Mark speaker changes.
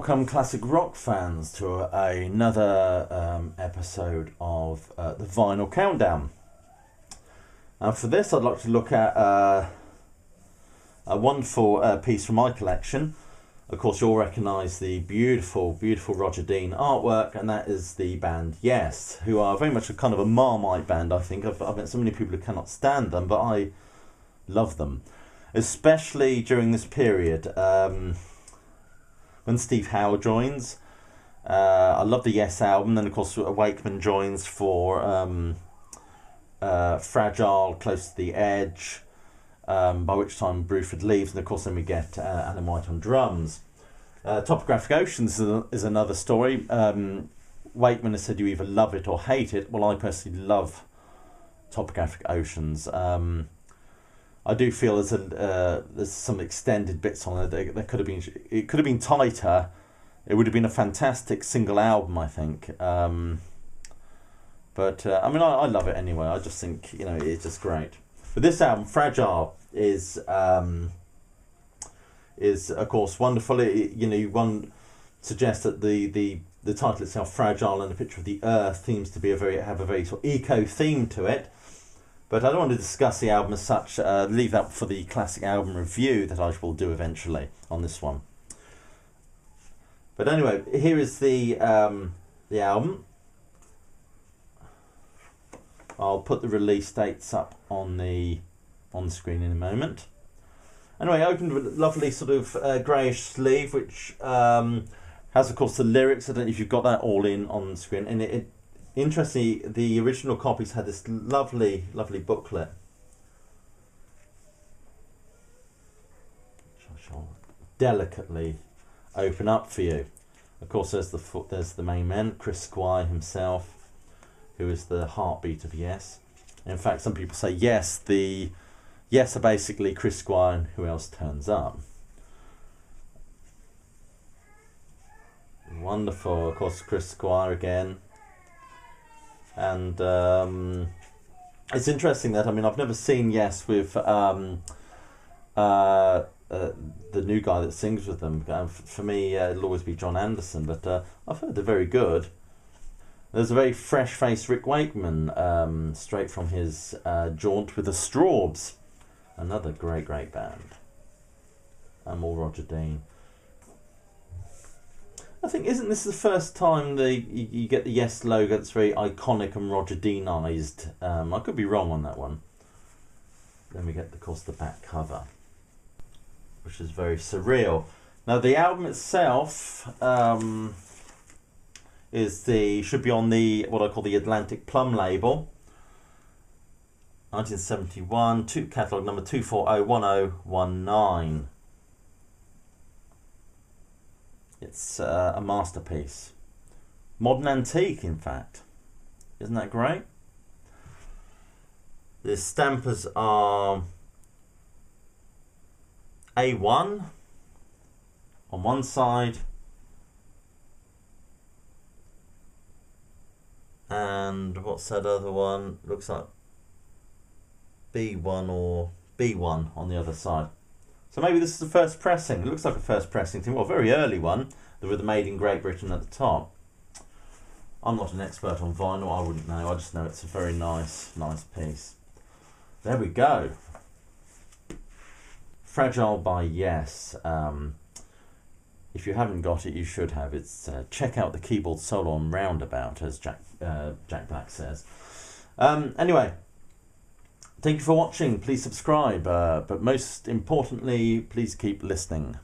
Speaker 1: Welcome, classic rock fans, to another episode of the Vinyl Countdown. And for this, I'd like to look at a wonderful piece from my collection. Of course, you'll recognise the beautiful, beautiful Roger Dean artwork, and that is the band Yes, who are very much a kind of a Marmite band, I think. I've met so many people who cannot stand them, but I love them. Especially during this period, when Steve Howe joins. I love the Yes album. Then, of course, Wakeman joins for Fragile, Close to the Edge, by which time Bruford leaves. And, of course, then we get Alan White on drums. Topographic Oceans is another story. Wakeman has said you either love it or hate it. Well, I personally love Topographic Oceans. I do feel there's some extended bits on it. It could have been tighter. It would have been a fantastic single album, I think. I mean, I love it anyway. I just think it's just great. But this album, Fragile, is of course wonderful. One suggests that the title itself, Fragile, and the picture of the Earth seems to be have a very sort of eco theme to it. But I don't want to discuss the album as such. Leave that for the classic album review that I will do eventually on this one. But anyway, here is the album. I'll put the release dates up on the screen in a moment. Anyway, I opened with a lovely sort of greyish sleeve, which has, of course, the lyrics. I don't know if you've got that all in on the screen, and it interestingly, the original copies had this lovely, lovely booklet, which I shall delicately open up for you. Of course, there's the main man, Chris Squire himself, who is the heartbeat of Yes. In fact, some people say Yes are basically Chris Squire and who else turns up. Wonderful, of course, Chris Squire again. And it's interesting that, I've never seen Yes with the new guy that sings with them. For me, it'll always be John Anderson, but I've heard they're very good. There's a very fresh-faced Rick Wakeman, straight from his jaunt with the Strawbs. Another great, great band. And more Roger Dean. I think, isn't this the first time you get the Yes logo that's very iconic and Roger Deanised? I could be wrong on that one. Then we get, of course, the back cover, which is very surreal. Now, the album itself should be on what I call the Atlantic Plum label. 1971, catalogue number 2401019. It's a masterpiece. Modern antique, in fact. Isn't that great? The stampers are A1 on one side and what's that other one? Looks like B1 or B1 on the other side. So maybe this is the first pressing. It looks like a first pressing thing. Well, a very early one. With the Made in Great Britain at the top. I'm not an expert on vinyl. I wouldn't know. I just know it's a very nice piece. There we go. Fragile by Yes. If you haven't got it, you should have. It's check out the keyboard solo on Roundabout, as Jack Black says. Anyway. Thank you for watching. Please subscribe, but most importantly, please keep listening.